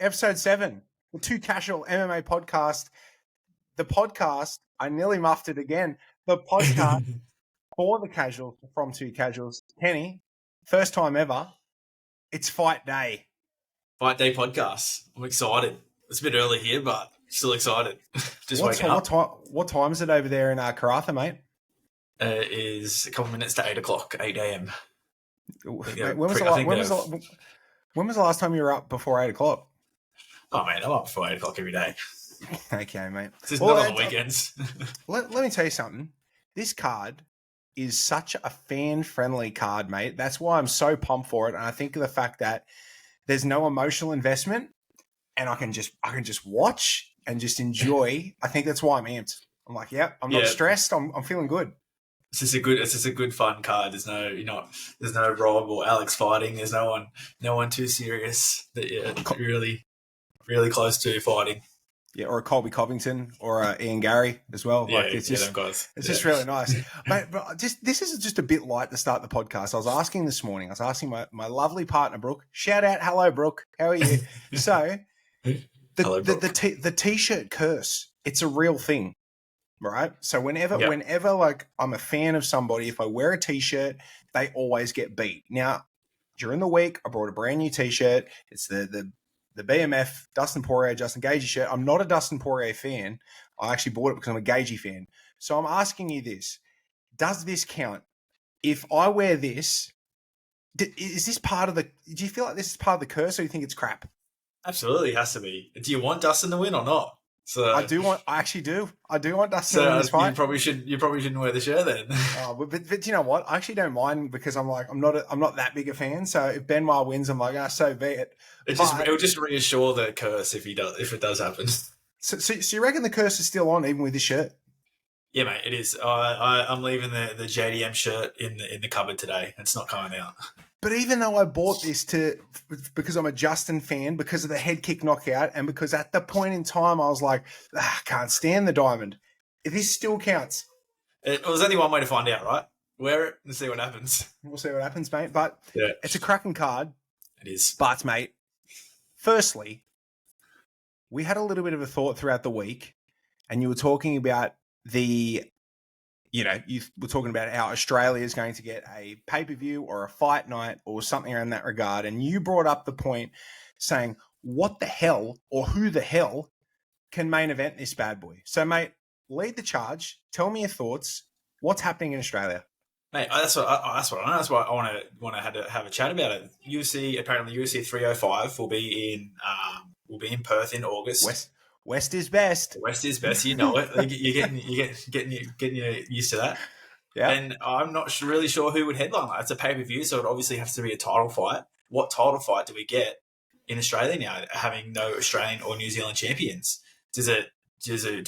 episode 7, the Too Casual MMA podcast. The podcast, I nearly muffed it again. The podcast for the casuals, from Two Casuals. Kenny, first time ever, it's fight day. Fight day podcast. I'm excited. It's a bit early here, but still excited. Just waking up. What time is it over there in Karratha, mate? It is a couple minutes to 8 o'clock, 8 a.m. When was the last time you were up before 8 o'clock? Oh, man, I'm up before 8 o'clock every day. Okay, mate. This is not on the weekends. Let me tell you something. This card is such a fan-friendly card, mate. That's why I'm so pumped for it. And I think of the fact that there's no emotional investment and I can just watch and just enjoy. I think that's why I'm amped. I'm like, I'm not stressed. I'm feeling good. It's just a good fun card. There's no Rob or Alex fighting. There's no one too serious that you're really close to fighting. Yeah, or a Colby Covington or a Ian Gary as well. Yeah, like them guys. It's just really nice. Mate, but this is just a bit light to start the podcast. I was asking this morning, my lovely partner, Brooke. Shout out, hello, Brooke. How are you? So, the T-shirt curse, it's a real thing, right? So whenever like I'm a fan of somebody, if I wear a T-shirt, they always get beat. Now, during the week, I brought a brand new T-shirt. It's the BMF Dustin Poirier, Justin Gaethje shirt. I'm not a Dustin Poirier fan. I actually bought it because I'm a Gaethje fan. So I'm asking you this. Does this count? If I wear this, is this part of do you feel like this is part of the curse or do you think it's crap? Absolutely, it has to be. Do you want Dustin to win or not? So I actually do. I do want Dustin to win this fight. You probably shouldn't wear the shirt then. But you know what? I actually don't mind because I'm not that big a fan. So if Benoit wins, I'm like, so be it. It'll just reassure the curse if it does happen. So you reckon the curse is still on even with this shirt? Yeah, mate, it is. I'm leaving the JDM shirt in the cupboard today. It's not coming out. But even though I bought this because I'm a Justin fan, because of the head kick knockout, and because at the point in time I was like, I can't stand the diamond. This still counts. There's only one way to find out, right? Wear it and see what happens. We'll see what happens, mate. But It's a cracking card. It is. But, mate, firstly, we had a little bit of a thought throughout the week, and you were talking about you were talking about how Australia is going to get a pay-per-view or a fight night or something around that regard. And you brought up the point saying, what the hell or who the hell can main event this bad boy? So, mate, lead the charge. Tell me your thoughts. What's happening in Australia? Mate, that's what I know. That's why I want to have a chat about it. UFC 305 will be in Perth in August. West is best. West is best. You know it. You're getting used to that. Yeah. And I'm not really sure who would headline that. It's a pay-per-view, so it obviously has to be a title fight. What title fight do we get in Australia now, having no Australian or New Zealand champions? Do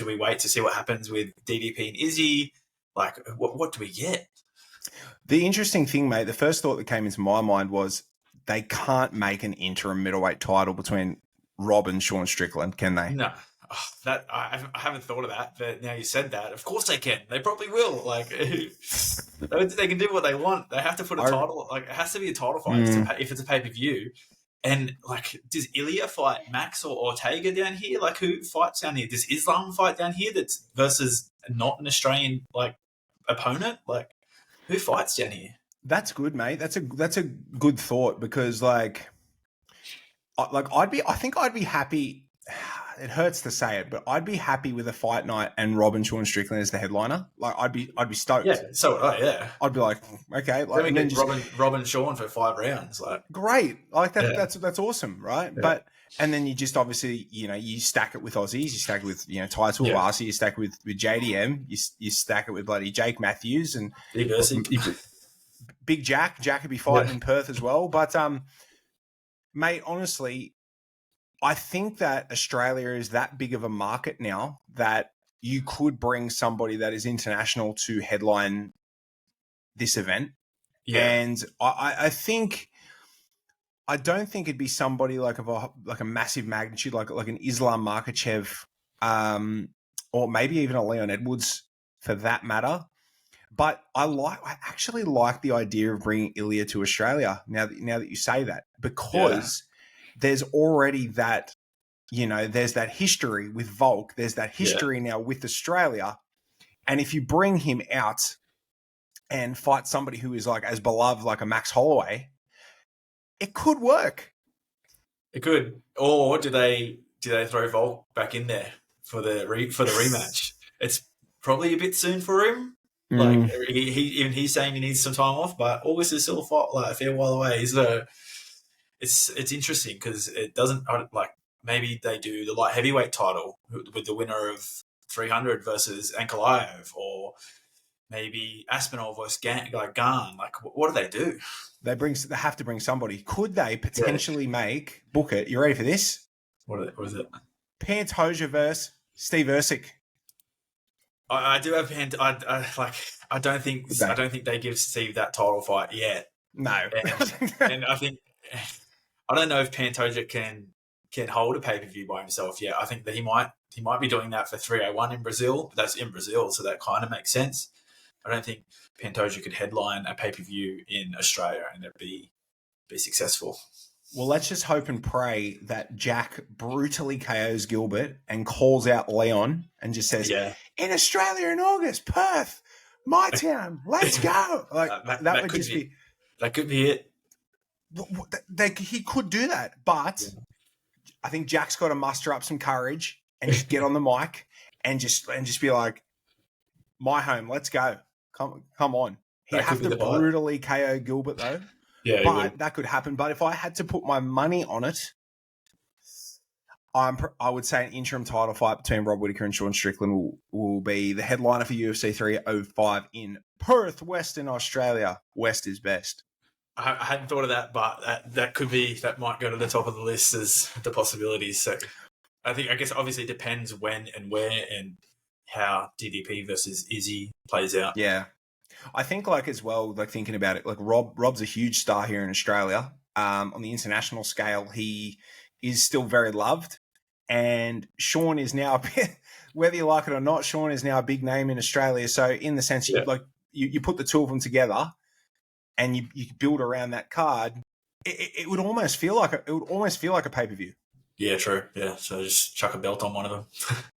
we wait to see what happens with DDP and Izzy? Like, what do we get? The interesting thing, mate, the first thought that came into my mind was they can't make an interim middleweight title between Rob and Sean Strickland, can they? No. I haven't thought of that, but now you said that, of course they can. They probably will. Like, they can do what they want. They have to put a title. Like, it has to be a title fight if it's a pay-per-view. And, like, does Ilya fight Max or Ortega down here? Like, who fights down here? Does Islam fight down here that's versus not an Australian, like, opponent? Like, who fights down here? That's good, mate. That's a good thought because, I think I'd be happy. It hurts to say it, but I'd be happy with a fight night and Rob and Sean Strickland as the headliner. Like, I'd be stoked. Yeah, so yeah. I'd be like, okay, like, then we get Rob and Sean for 5 rounds. Like, great, like that. Yeah. That's awesome, right? Yeah. And then you just obviously, you stack it with Aussies, you stack it with Tai Tuivasa, you stack it with JDM, you stack it with bloody Jake Matthews and Big Jack. Jack could be fighting in Perth as well, but mate, honestly, I think that Australia is that big of a market now that you could bring somebody that is international to headline this event. Yeah. And I don't think it'd be somebody like a massive magnitude, like an Islam Makhachev, or maybe even a Leon Edwards for that matter. But I actually like the idea of bringing Ilya to Australia now that you say that, because there's already that there's that history with Volk. There's that history now with Australia. And if you bring him out and fight somebody who is like as beloved like a Max Holloway, it could work. It could. Or do they throw Volk back in there for the rematch? It's probably a bit soon for him. Like he's saying he needs some time off, but August is still a fair while away. So it's interesting because it doesn't like maybe they do the light heavyweight title with the winner of 300 versus Ankalaev, or maybe Aspinall versus Gan. Like, what do they do? They have to bring somebody. Could they potentially book it? You ready for this? What is it? Pantoja versus Steve Ercik. I do have I don't think they give Steve that title fight yet. No, and I think I don't know if Pantoja can hold a pay-per-view by himself yet. I think that he might be doing that for 301 in Brazil. But that's in Brazil, so that kind of makes sense. I don't think Pantoja could headline a pay-per-view in Australia and it'd be successful. Well, let's just hope and pray that Jack brutally KOs Gilbert and calls out Leon and just says, in Australia in August, Perth, my town, let's go. Like that would just be... That could be it. He could do that, but I think Jack's got to muster up some courage and just get on the mic and just be like, my home, let's go. Come on. He'd have to brutally KO Gilbert though. Yeah, but that could happen. But if I had to put my money on it, I would say an interim title fight between Rob Whittaker and Sean Strickland will be the headliner for UFC 305 in Perth, Western Australia. West is best. I hadn't thought of that, but that might go to the top of the list as the possibilities. So I guess obviously it depends when and where and how DDP versus Izzy plays out. Yeah. I think as well, thinking about it, Rob's a huge star here in Australia. On the international scale, he is still very loved. And Sean is now, whether you like it or not, Sean is now a big name in Australia. So in the sense, you put the two of them together and you build around that card, it would almost feel like a pay-per-view. Yeah, true. Yeah, so just chuck a belt on one of them.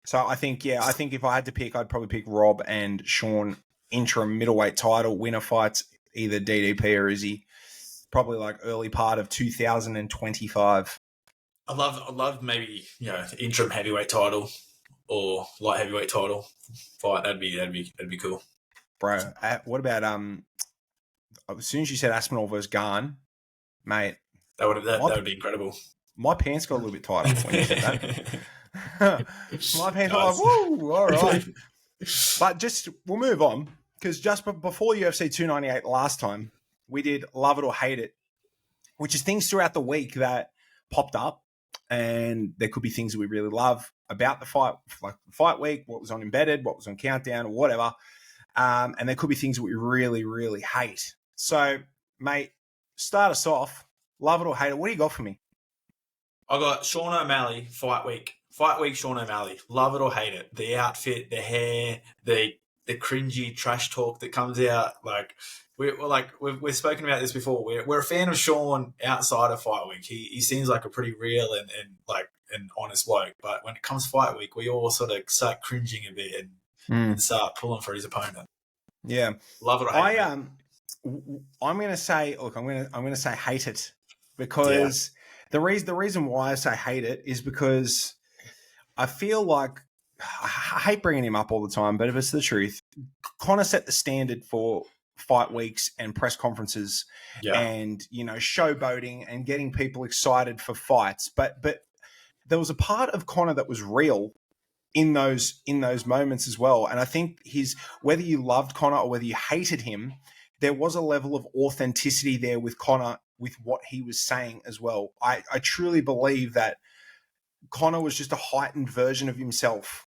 So I think if I had to pick, I'd probably pick Rob and Sean interim middleweight title winner fights, either DDP or Izzy, probably early part of 2025. I love maybe interim heavyweight title or light heavyweight title fight. That'd be cool, bro. What about as soon as you said Aspinall versus Garn, mate, that would be incredible. My pants got a little bit tighter when you said that. My pants were like, woo, all right. But we'll move on, because just before UFC 298 last time, we did Love It or Hate It, which is things throughout the week that popped up, and there could be things that we really love about the fight, like fight week, what was on Embedded, what was on Countdown, or whatever. And there could be things that we really, really hate. So, mate, start us off. Love it or hate it. What do you got for me? I got Sean O'Malley, fight week. Fight week, Sean O'Malley. Love it or hate it. The outfit, the hair, the cringy trash talk that comes out. We've spoken about this before. We're a fan of Sean outside of fight week. He seems like a pretty real and an honest bloke. But when it comes fight week, we all sort of start cringing a bit and start pulling for his opponent. Yeah, love it or hate it. I'm going to say, look, I'm going to say hate it, because the reason why I say hate it is because I feel like, I hate bringing him up all the time, but if it's the truth, Conor set the standard for fight weeks and press conferences and, showboating and getting people excited for fights. But there was a part of Conor that was real in those moments as well. And I think whether you loved Conor or whether you hated him, there was a level of authenticity there with Conor, with what he was saying as well. I truly believe that Conor was just a heightened version of himself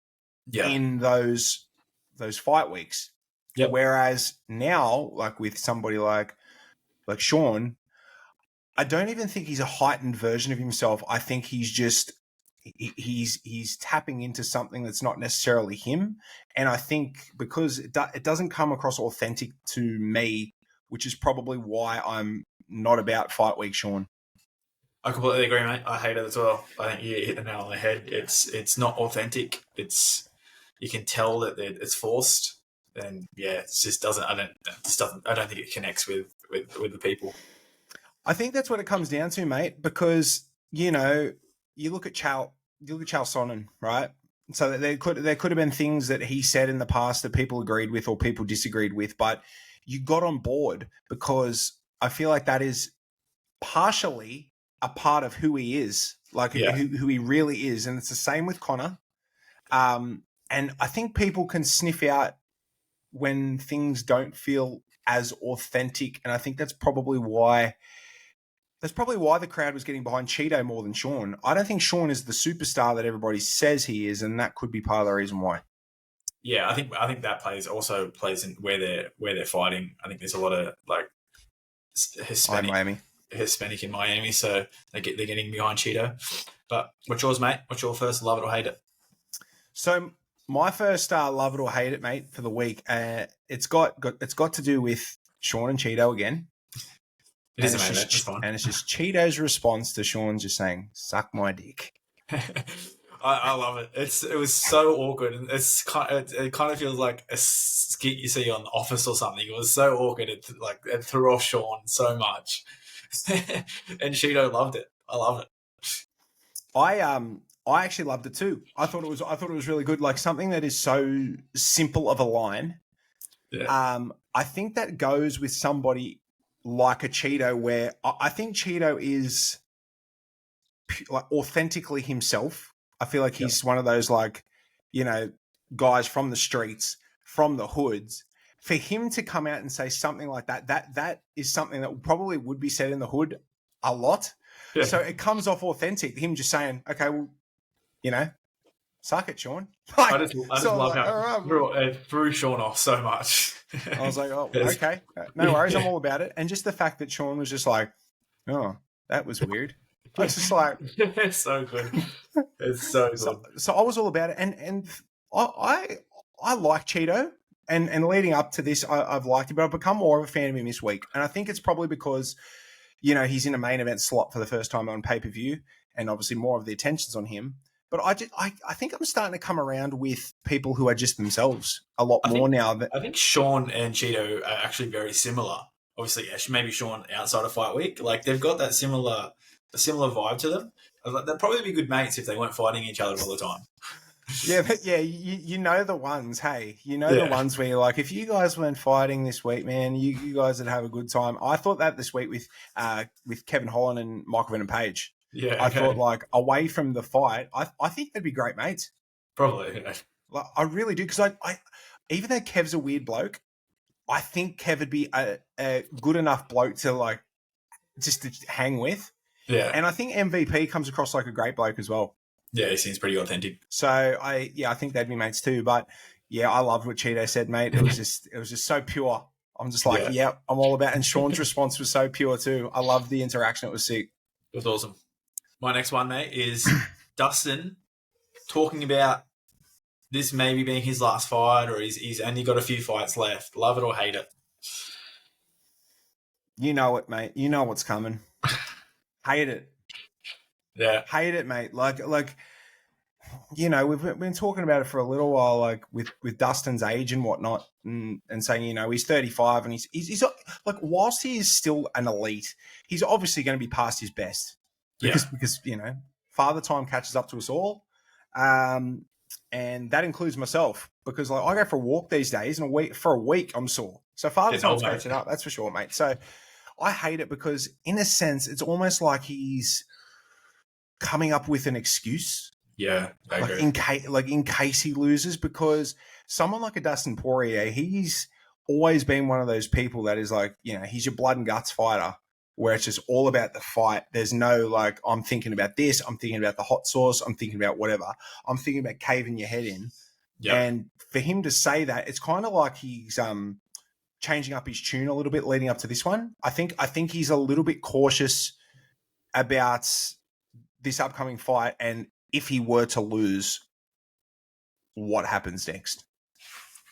in those fight weeks. Yep. Whereas now, with somebody like Sean, I don't even think he's a heightened version of himself. I think he's just he's tapping into something that's not necessarily him. And I think because it doesn't come across authentic to me, which is probably why I'm not about fight week Sean. I completely agree, mate. I hate it as well. I think you hit the nail on the head. It's not authentic. You can tell that it's forced, and yeah, it just doesn't. I don't think it connects with the people. I think that's what it comes down to, mate. Because you know, you look at Chael Sonnen, right? So there could have been things that he said in the past that people agreed with or people disagreed with, but you got on board because I feel like that is partially a part of who he is, like who he really is, and it's the same with Connor. And I think people can sniff out when things don't feel as authentic, and I think that's probably why the crowd was getting behind Cheeto more than Sean. I don't think Sean is the superstar that everybody says he is, and that could be part of the reason why. Yeah, I think that plays in where they're fighting. I think there's a lot of like Hispanic in Miami, so they're getting behind Cheeto. But what's yours, mate? What's your first love it or hate it? So my first love it or hate it, mate, for the week. It's got to do with Sean and Cheeto again. It is, mate. That's fine. And it's just Cheeto's response to Sean just saying, "Suck my dick." I love it. It was so awkward, and it kind of feels like a skit you see on The Office or something. It was so awkward. It threw off Sean so much, and Cheeto loved it. I love it. I actually loved it too. I thought it was really good. Like something that is so simple of a line. Yeah. I think that goes with somebody like a Cheeto, where I think Cheeto is like authentically himself. I feel like he's one of those, like, you know, guys from the streets, from the hoods. For him to come out and say something like that is something that probably would be said in the hood a lot. Yeah. So it comes off authentic. Him just saying, okay, well, you know, suck it, Sean. Like, I just love how it threw Sean off so much. I was like, oh, okay, no worries, I'm all about it. And just the fact that Sean was just like, oh, that was weird. I was just like, it's so good. It's so good. So I was all about it, and I like Cheeto, and leading up to this, I've liked him, but I've become more of a fan of him this week, and I think it's probably because, you know, he's in a main event slot for the first time on pay-per-view, and obviously more of the attention's on him. But I think I'm starting to come around with people who are just themselves a lot more now. I think Sean and Cheeto are actually very similar. Obviously, maybe Sean outside of fight week, like they've got that similar vibe to them. They'd probably be good mates if they weren't fighting each other all the time. You know the ones. Hey, you know the ones where you're like, if you guys weren't fighting this week, man, you guys would have a good time. I thought that this week with Kevin Holland and Michael Venom Page. Yeah, I thought, like, away from the fight, I think they'd be great mates. Probably, yeah. Like, I really do, because I even though Kev's a weird bloke, I think Kev would be a good enough bloke to, like, just to hang with. Yeah, and I think MVP comes across like a great bloke as well. Yeah, he seems pretty authentic. So I think they'd be mates too. But yeah, I loved what Cheeto said, mate. It was just so pure. I'm just like, yeah, I'm all about it. And Sean's response was so pure too. I loved the interaction. It was sick. It was awesome. My next one, mate, is Dustin talking about this maybe being his last fight, or he's only got a few fights left. Love it or hate it? You know it, mate. You know what's coming. Hate it. Yeah. Hate it, mate. Like, you know, we've been talking about it for a little while, like with Dustin's age and whatnot, and saying, you know, he's 35 and he's like, whilst he is still an elite, he's obviously going to be past his best. Because you know, father time catches up to us all, and that includes myself, because like I go for a walk these days, and for a week I'm sore. So father time's catching up, that's for sure, mate. So I hate it because, in a sense, it's almost like he's coming up with an excuse. Yeah, I agree. In case he loses, because someone like a Dustin Poirier, he's always been one of those people that is like, you know, he's your blood and guts fighter, where it's just all about the fight. There's no, like, I'm thinking about this, I'm thinking about the hot sauce, I'm thinking about whatever. I'm thinking about caving your head in. Yep. And for him to say that, it's kind of like he's changing up his tune a little bit leading up to this one. I think he's a little bit cautious about this upcoming fight, and if he were to lose, what happens next?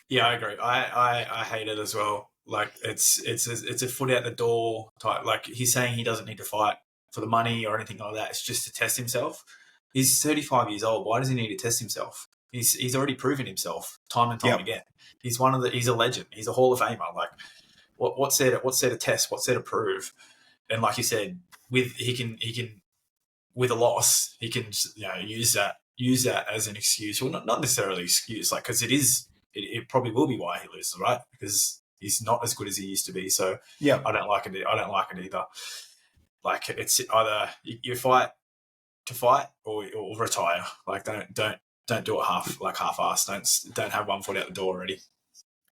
Yeah, I agree. I hate it as well. Like, it's a foot out the door type. Like, he's saying he doesn't need to fight for the money or anything like that. It's just to test himself. He's 35 years old. Why does he need to test himself? He's already proven himself time and time again. He's he's a legend. He's a Hall of Famer. Like, what's there to test? What's there to prove? And like you said, he can with a loss, he can use that as an excuse. Well, not necessarily excuse, like, because it probably will be why he loses, right? Because he's not as good as he used to be. So yeah, I don't like it. I don't like it either. Like, it's either you fight to fight or retire. Like, don't do it half-assed. Don't have one foot out the door already.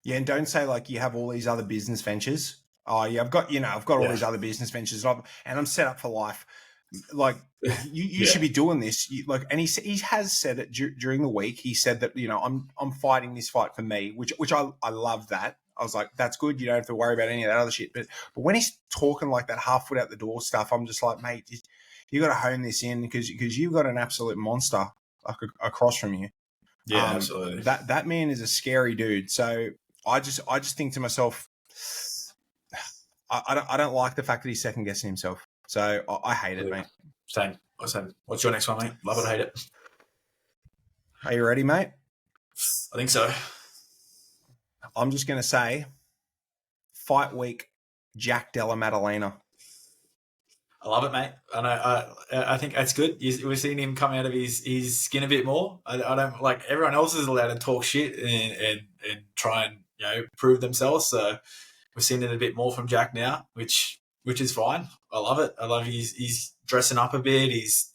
Yeah, and don't say like you have all these other business ventures. Oh yeah, I've got all these other business ventures, and I'm set up for life. Like, you should be doing this. And he has said it during the week. He said that I'm fighting this fight for me, which I love that. I was like, that's good. You don't have to worry about any of that other shit. But when he's talking like that half foot out the door stuff, I'm just like, mate, you got to hone this in because you've got an absolute monster across from you. Yeah, absolutely. That man is a scary dude. So I just think to myself, I don't like the fact that he's second guessing himself. So I hate it, mate. Same. What's your next one, mate? Love it or hate it? Are you ready, mate? I think so. I'm just going to say, fight week, Jack Della Maddalena. I love it, mate. I think that's good. We've seen him come out of his skin a bit more. I don't like everyone else is allowed to talk shit and try and prove themselves. So we're seeing it a bit more from Jack now, which is fine. I love it. I love he's dressing up a bit. He's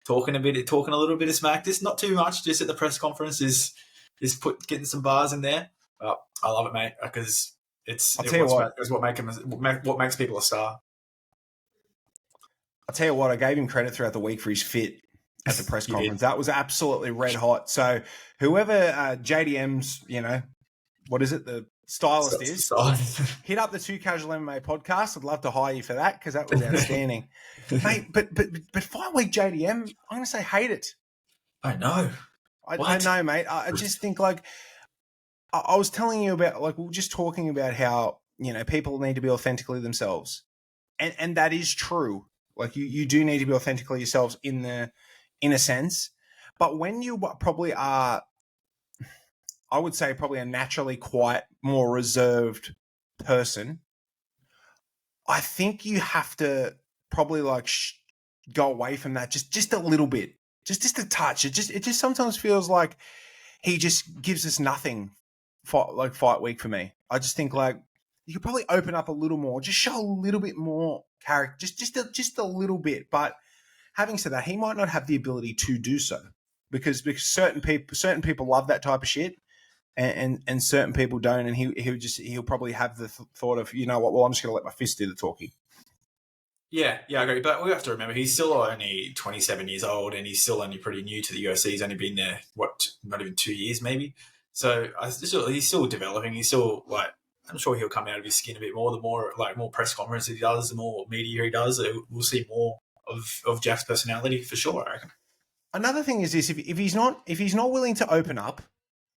talking a little bit of smack. Just not too much. Just at the press conference is getting some bars in there. I love it, mate, because it's what makes people a star. I'll tell you what, I gave him credit throughout the week for his fit at the press conference. That was absolutely red hot. So whoever JDM's, what is it, the stylist is, hit up the Too Casual MMA podcast. I'd love to hire you for that because that was outstanding. Mate, but fight week JDM, I'm going to say hate it. I know. I know, mate. I just think, like, I was telling you about, like, we were just talking about how, people need to be authentically themselves. And that is true. Like, you do need to be authentically yourselves in a sense. But when you probably are, I would say probably a naturally quiet, more reserved person, I think you have to probably like go away from that just a little bit, just a touch. It just sometimes feels like he just gives us nothing for fight week for me. I just think like you could probably open up a little more, just show a little bit more character, just a little bit. But having said that, he might not have the ability to do so because certain people love that type of shit. And certain people don't, and he'll probably have the thought of, you know what, well, I'm just going to let my fist do the talking. Yeah, I agree. But we have to remember he's still only 27 years old, and he's still only pretty new to the UFC. He's only been there not even 2 years, maybe. So he's still developing. He's still like, I'm sure he'll come out of his skin a bit more. The more press conferences he does, the more media he does, we'll see more of Jack's personality for sure, I reckon. Another thing is this: if he's not willing to open up,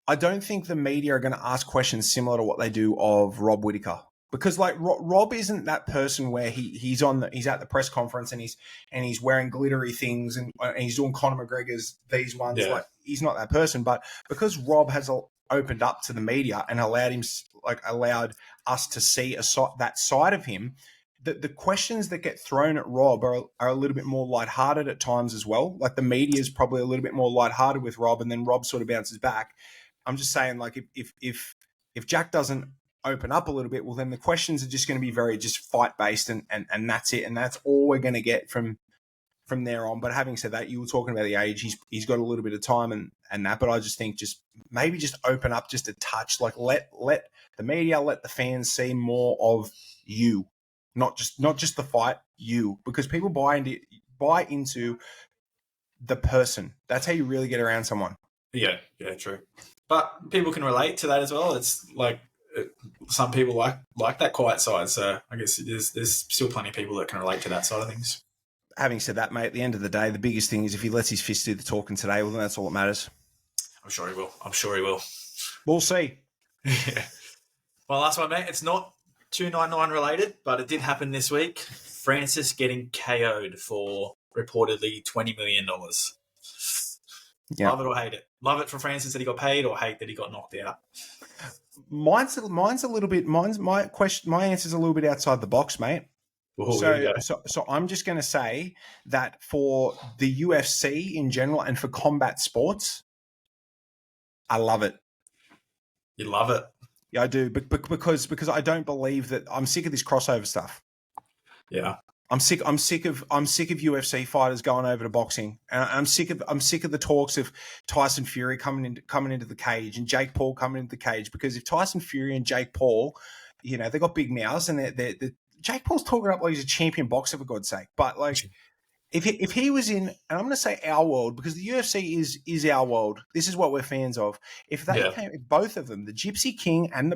I don't think the media are going to ask questions similar to what they do of Rob Whittaker, because like Rob isn't that person where he's at the press conference and he's wearing glittery things and he's doing Conor McGregor's these ones. Yeah. Like, he's not that person, but because Rob has opened up to the media and allowed us to see that side of him, the questions that get thrown at Rob are a little bit more lighthearted at times as well. Like, the media is probably a little bit more lighthearted with Rob, and then Rob sort of bounces back. I'm just saying, like, if Jack doesn't open up a little bit, well, then the questions are just going to be very just fight based, and that's it, and that's all we're going to get from there on. But having said that, you were talking about the age; he's got a little bit of time and that. But I just think maybe just open up just a touch, like let the media, let the fans see more of you, not just the fight, you, because people buy into the person. That's how you really get around someone. Yeah, true. But people can relate to that as well. It's like some people like that quiet side. So I guess there's still plenty of people that can relate to that side of things. Having said that, mate, at the end of the day, the biggest thing is if he lets his fist do the talking today, well, then that's all that matters. I'm sure he will. We'll see. Yeah. Well, last one, mate. It's not 299 related, but it did happen this week. Francis getting KO'd for reportedly $20 million. Yeah. Love it or hate it. Love it for Francis that he got paid, or hate that he got knocked out. Mine's a little bit. My answer's a little bit outside the box, mate. Ooh, here we go. So I'm just going to say that for the UFC in general and for combat sports, I love it. You love it. Yeah, I do, but because I don't believe that. I'm sick of this crossover stuff. Yeah, I'm sick of UFC fighters going over to boxing, and I'm sick of the talks of Tyson Fury coming into the cage and Jake Paul coming into the cage, because if Tyson Fury and Jake Paul, you know, they got big mouths and they're Jake Paul's talking up like he's a champion boxer, for God's sake, but like. If he was in, and I'm going to say our world, because the UFC is our world. This is what we're fans of. If both of them, the Gypsy King and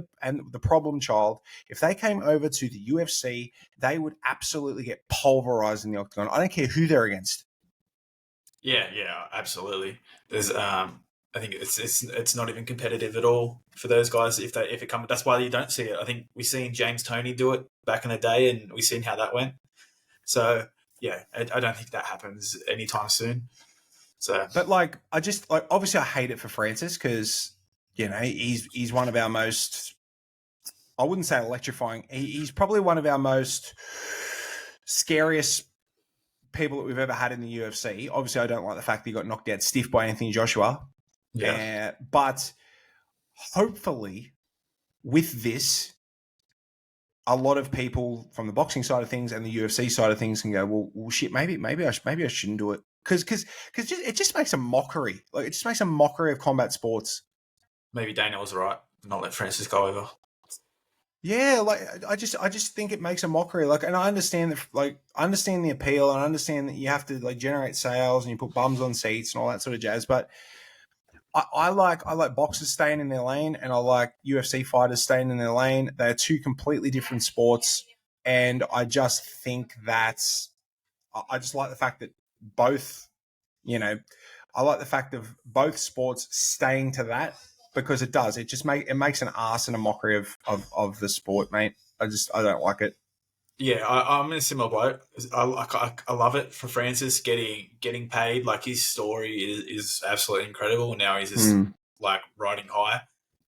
the Problem Child, if they came over to the UFC, they would absolutely get pulverized in the octagon. I don't care who they're against. Yeah, absolutely. There's, I think it's not even competitive at all for those guys if it comes. That's why you don't see it. I think we seen James Toney do it back in the day, and we seen how that went. So. Yeah, I don't think that happens anytime soon. So, but like, I just like obviously I hate it for Francis because you know he's one of our most. I wouldn't say electrifying. He's probably one of our most scariest people that we've ever had in the UFC. Obviously, I don't like the fact that he got knocked out stiff by Anthony Joshua. Yeah, but hopefully, with this, a lot of people from the boxing side of things and the UFC side of things can go, well shit, maybe I shouldn't do it because it just makes a mockery. Like it just makes a mockery of combat sports. Maybe Dana was right, not let Francis go over. Yeah, like I just think it makes a mockery. Like, and I understand the appeal, and I understand that you have to like generate sales and you put bums on seats and all that sort of jazz, but. I like boxers staying in their lane, and I like UFC fighters staying in their lane. They're two completely different sports, and I just think that's. I just like the fact that both, you know, I like the fact of both sports staying to that because it does. It just makes an ass and a mockery of the sport, mate. I don't like it. Yeah, I'm in a similar boat. I love it for Francis getting paid. Like his story is absolutely incredible. Now he's just like riding high.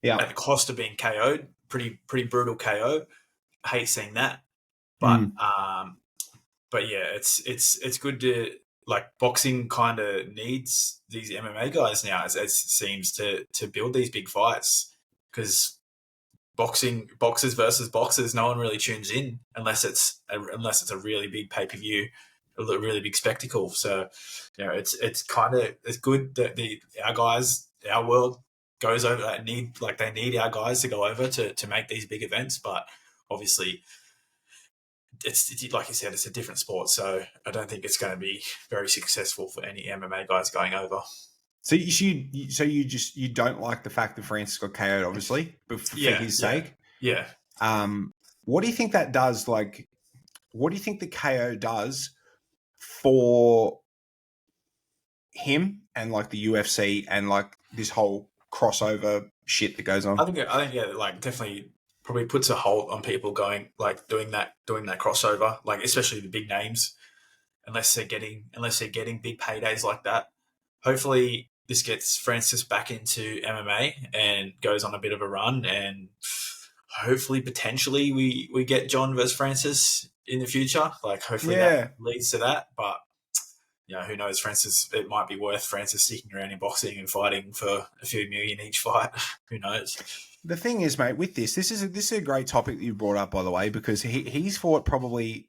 Yeah, at the cost of being KO'd. Pretty brutal KO. Hate seeing that, but yeah, it's good to like boxing kind of needs these MMA guys now as it seems to build these big fights because. Boxers versus boxers, no one really tunes in unless it's a really big pay-per-view, a really big spectacle. So, you know, it's good that our guys, our world goes over. They need our guys to go over to make these big events. But obviously, it's like you said, it's a different sport. So I don't think it's going to be very successful for any MMA guys going over. So you don't like the fact that Francis got KO'd, obviously, but for his sake. Yeah. What do you think that does? Like, what do you think the KO does for him and like the UFC and like this whole crossover shit that goes on? I think like definitely probably puts a hold on people going like doing that crossover, like especially the big names, unless they're getting big paydays like that. Hopefully this gets Francis back into MMA and goes on a bit of a run, and hopefully potentially we get John versus Francis in the future. Like hopefully that leads to that, but you know, who knows? Francis, it might be worth Francis sticking around in boxing and fighting for a few million each fight. Who knows? The thing is, mate, with this is a great topic that you brought up, by the way, because he's fought probably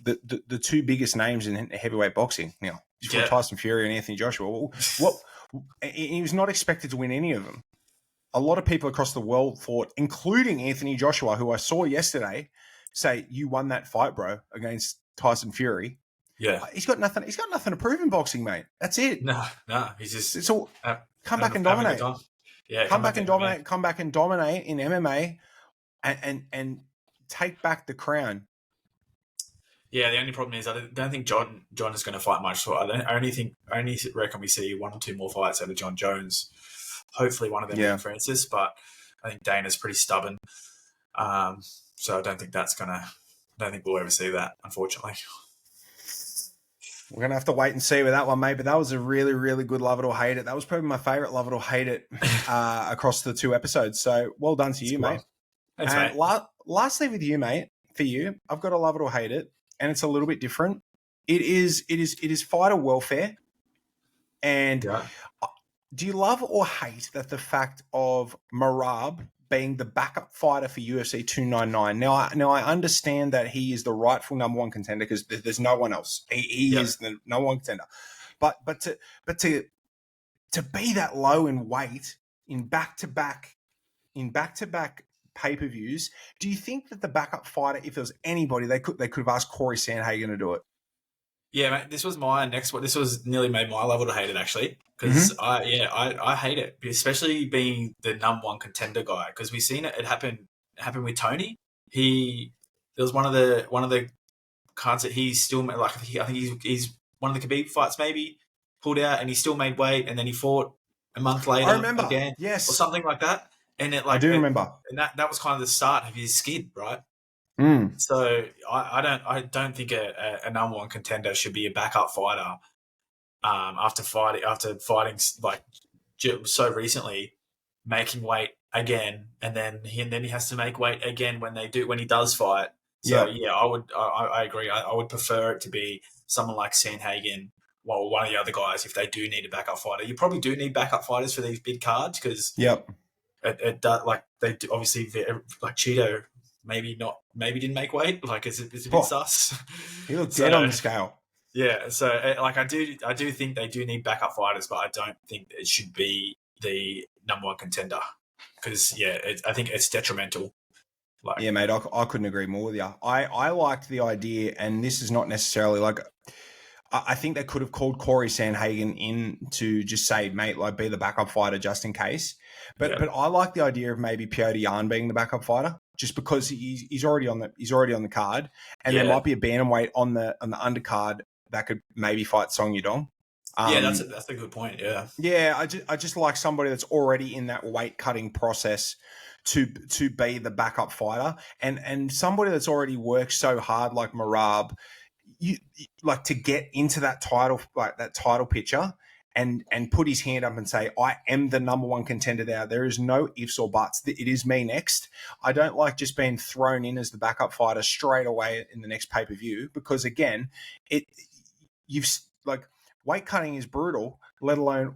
the two biggest names in heavyweight boxing now. He's fought Tyson Fury and Anthony Joshua. He was not expected to win any of them. A lot of people across the world thought, including Anthony Joshua, who I saw yesterday, say, "You won that fight, bro, against Tyson Fury." Yeah, he's got nothing. He's got nothing to prove in boxing, mate. That's it. No, he's just. It's all come back and dominate. Yeah, come back and dominate. Come back and dominate in MMA, and take back the crown. Yeah, the only problem is I don't think John is going to fight much. So I only reckon we see one or two more fights out of John Jones. Hopefully one of them being Francis, but I think Dana's pretty stubborn. So I don't think that's going to don't think we'll ever see that, unfortunately. We're going to have to wait and see with that one, mate. But that was a really, really good Love It or Hate It. That was probably my favourite Love It or Hate It across the 2 episodes. So well done to you, mate. Thanks, and mate. Lastly with you, mate, for you, I've got a Love It or Hate It, and it's a little bit different. It is fighter welfare. And do you love or hate that the fact of Merab being the backup fighter for UFC 299? Now I understand that he is the rightful number one contender because there's no one else. He is the number one contender. But to be that low in weight in back-to-back pay-per-views, do you think that the backup fighter, if there was anybody, they could have asked Corey Sandhagen to do it? Yeah, mate, this was my next one. This was nearly made my level to hate it, actually, because I hate it, especially being the number one contender guy. Because we've seen it happen with Tony. There was one of the cards that he's still like. I think he's one of the Khabib fights maybe pulled out, and he still made weight, and then he fought a month later. I remember, again, yes, or something like that. And I do remember, and that was kind of the start of his skid, right? So I don't think a number one contender should be a backup fighter after fighting like so recently, making weight again, and then he has to make weight again when he does fight. So I agree. I would prefer it to be someone like Sandhagen, well, one of the other guys, if they do need a backup fighter. You probably do need backup fighters for these big cards because it does, like they do, obviously, like Cheeto. Maybe didn't make weight. Like it's a bit sus. He looked dead on the scale. Yeah, so like I do think they do need backup fighters, but I don't think it should be the number one contender because I think it's detrimental. Like, yeah, mate, I couldn't agree more with you. I liked the idea, and this is not necessarily like. I think they could have called Corey Sandhagen in to just say, mate, like be the backup fighter just in case. But I like the idea of maybe Petr Yan being the backup fighter just because he's already on the card, and there might be a bantamweight on the undercard that could maybe fight Song Yudong. That's a good point. Yeah. Yeah, I just like somebody that's already in that weight cutting process to be the backup fighter, and somebody that's already worked so hard like Merab. You like to get into that title picture and put his hand up and say, I am the number one contender there. There is no ifs or buts. It is me next. I don't like just being thrown in as the backup fighter straight away in the next pay-per-view because again, weight cutting is brutal, let alone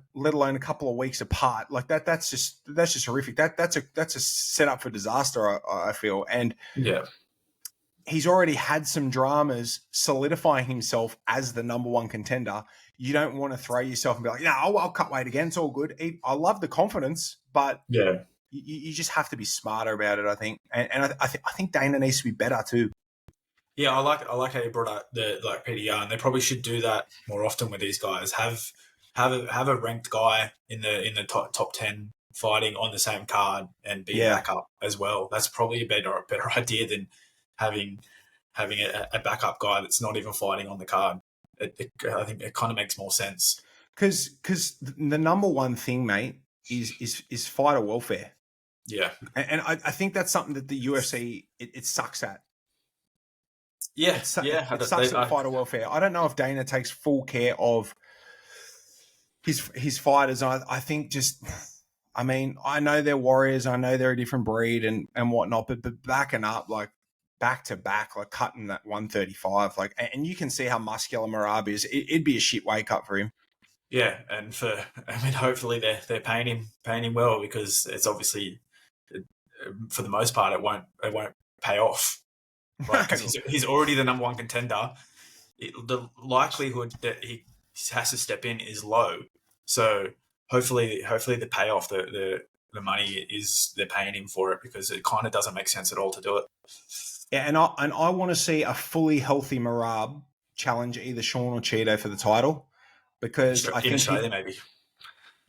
a couple of weeks apart. Like that's just horrific. That's a setup for disaster, I feel. And he's already had some dramas solidifying himself as the number one contender. You don't want to throw yourself and be like, I'll cut weight again. It's all good. I love the confidence, but you just have to be smarter about it, I think. And I think Dana needs to be better too. Yeah, I like how you brought up the Petr Yan. They probably should do that more often with these guys. Have a ranked guy in the top 10 fighting on the same card and be backup as well. That's probably a better idea than having a backup guy that's not even fighting on the card. I think it kind of makes more sense. Because the number one thing, mate, is fighter welfare. Yeah, and I think that's something that the UFC it sucks at. Yeah, it sucks at fighter welfare. I don't know if Dana takes full care of his fighters. I think I know they're warriors. I know they're a different breed and whatnot, but backing up like back to back, like cutting that 135, like, and you can see how muscular Merab is. It'd be a shit wake up for him. Yeah, and hopefully they're paying him well because it's obviously for the most part it won't pay off. Right, because he's already the number one contender. The likelihood that he has to step in is low. So hopefully the payoff, the money is they're paying him for it because it kind of doesn't make sense at all to do it. Yeah, and I want to see a fully healthy Merab challenge either Sean or Cheeto for the title because I think Australia maybe.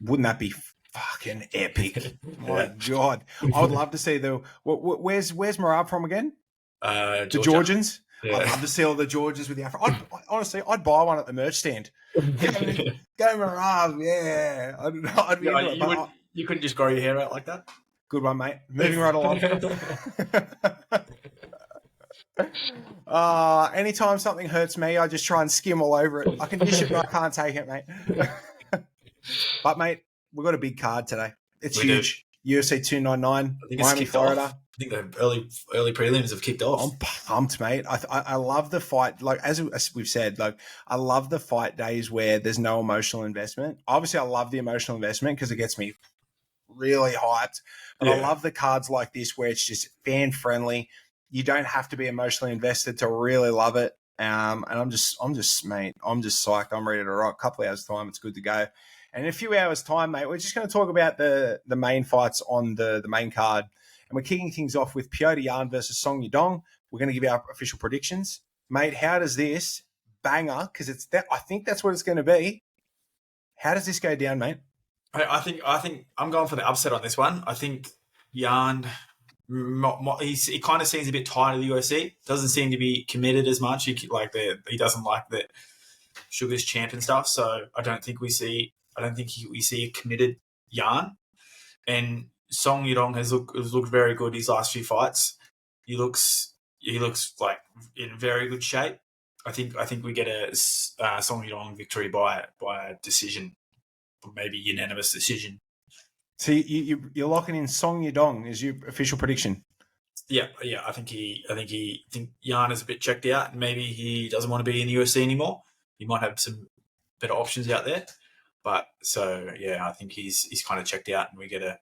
Wouldn't that be fucking epic? My God, I would love to see where's Merab from again? The Georgians. Yeah. I'd love to see all the Georgians with the Afro. Honestly, I'd buy one at the merch stand. Go Merab, yeah. I'd be into it, you couldn't just grow your hair out like that? Good one, mate. Moving right along. Anytime something hurts me, I just try and skim all over it. I can dish it, but I can't take it, mate. But, mate, we've got a big card today. It's huge. UFC 299, Miami, Florida. Off. I think the early prelims have kicked off. I'm pumped, mate. I love the fight. Like as we've said, like I love the fight days where there's no emotional investment. Obviously, I love the emotional investment because it gets me really hyped. But I love the cards like this where it's just fan friendly. You don't have to be emotionally invested to really love it. And I'm just psyched. I'm ready to rock. A couple of hours time, it's good to go. And in a few hours time, mate, we're just going to talk about the main fights on the main card. And we're kicking things off with Petr Yan versus Song Yadong. We're going to give our official predictions. Mate, how does this banger, because it's that, I think that's what it's going to be. How does this go down, mate? I think I'm going for the upset on this one. I think Yan, he kind of seems a bit tired of the UFC. Doesn't seem to be committed as much. He doesn't like the Sugar's champ and stuff. So I don't think we see a committed Yan. And Song Yadong has looked very good his last few fights. He looks like in very good shape. I think we get a Song Yadong victory by a decision, maybe unanimous decision. So you're locking in Song Yadong as your official prediction. Yeah. I think Yan is a bit checked out, and maybe he doesn't want to be in the UFC anymore. He might have some better options out there. But so yeah, I think he's kind of checked out, and we get a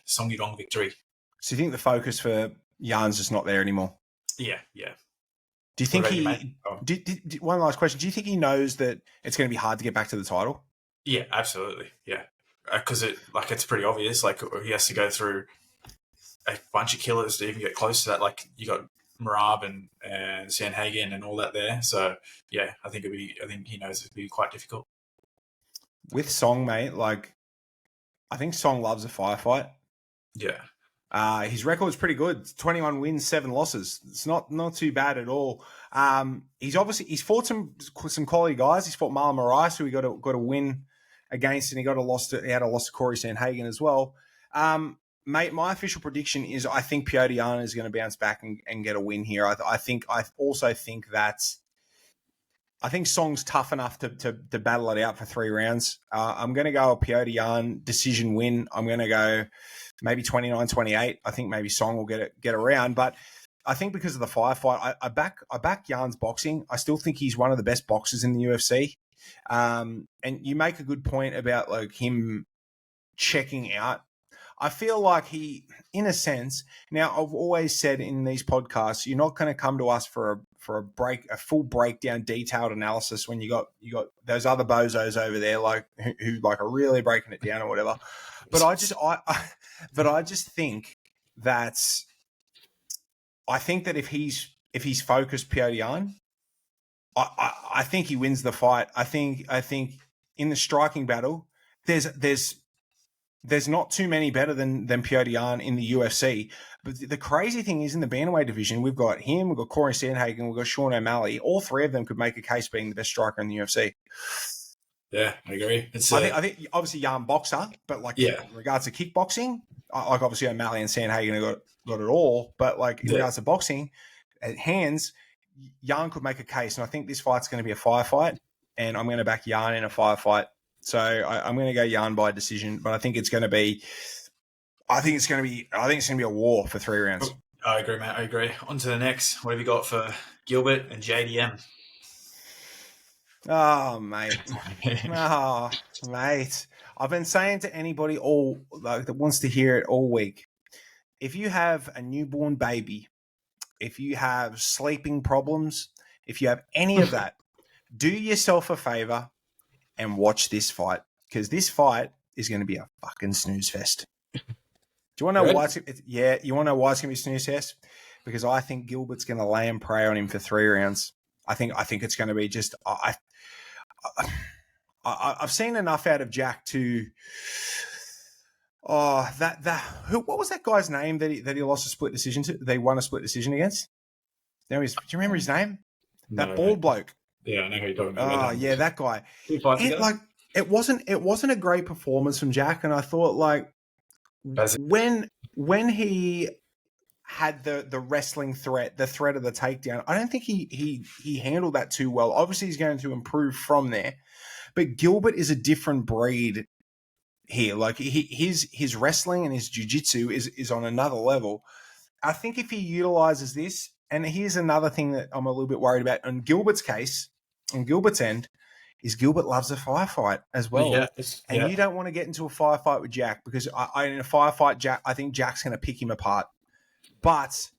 Song Yadong victory. So you think the focus for Jan's just not there anymore? Yeah. Do you think one last question? Do you think he knows that it's going to be hard to get back to the title? Yeah, absolutely. Yeah, because it's pretty obvious. Like he has to go through a bunch of killers to even get close to that. Like you got Marab and Sandhagen and all that there. So yeah, I think he knows it'd be quite difficult. With Song, mate, like I think Song loves a firefight. Yeah. His record's pretty good. 21 wins, 7 losses. It's not too bad at all. He's fought some quality guys. He's fought Marlon Moraes, who he got a win against, and he had a loss to Corey Sandhagen as well. Mate, my official prediction is I think Petr Yan is going to bounce back and get a win here. I also think that I think Song's tough enough to battle it out for 3 rounds. I'm going to go a Petr Yan decision win. I'm going to go maybe 29-28. I think maybe Song will get around. But I think because of the firefight, I back Jan's boxing. I still think he's one of the best boxers in the UFC. And you make a good point about like him checking out. I feel like he, in a sense, now I've always said in these podcasts, you're not going to come to us for a full breakdown, detailed analysis when you got those other bozos over there like who like are really breaking it down or whatever. But I just think that if he's focused Petr Yan, I think he wins the fight. I think in the striking battle, there's not too many better than Petr Yan in the UFC. But the crazy thing is in the bantamweight division, we've got him, we've got Corey Sandhagen, we've got Sean O'Malley. All 3 of them could make a case being the best striker in the UFC. Yeah, I agree. I think obviously Yan boxer, but like in regards to kickboxing, like obviously O'Malley and Sandhagen have got it all. But like in regards to boxing, hands, Yan could make a case. And I think this fight's going to be a firefight, and I'm going to back Yan in a firefight. So I'm going to go Yan by decision, but I think it's going to be a war for 3 rounds. I agree, mate. I agree. On to the next. What have you got for Gilbert and JDM? Oh, mate. Mate. I've been saying to anybody that wants to hear it all week, if you have a newborn baby, if you have sleeping problems, if you have any of that, do yourself a favor and watch this fight, because this fight is going to be a fucking snooze fest. Do you want to know why? You want to know why it's going to be a snooze fest? Because I think Gilbert's going to lay and prey on him for 3 rounds. I think it's going to be just. I've seen enough out of Jack to. Oh, what was that guy's name that he lost a split decision to? They won a split decision against. Do you remember his name? No, that bald bloke. Yeah, I know who you're talking about. Oh, yeah, that guy. It wasn't a great performance from Jack, and I thought like when he had the wrestling threat, the threat of the takedown. I don't think he handled that too well. Obviously, he's going to improve from there. But Gilbert is a different breed here. Like his wrestling and his jiu-jitsu is on another level. I think if he utilizes this, and here's another thing that I'm a little bit worried about on Gilbert's case, on Gilbert's end, is Gilbert loves a firefight as well. Yeah, and you don't want to get into a firefight with Jack, because in a firefight, I think Jack's going to pick him apart. But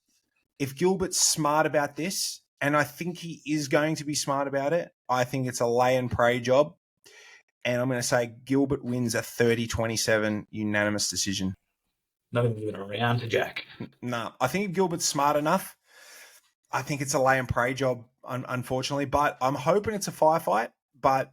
if Gilbert's smart about this, and I think he is going to be smart about it, I think it's a lay and pray job. And I'm going to say Gilbert wins a 30-27 unanimous decision. Not even around to Jack. No, I think if Gilbert's smart enough, I think it's a lay and pray job, unfortunately. But I'm hoping it's a firefight. But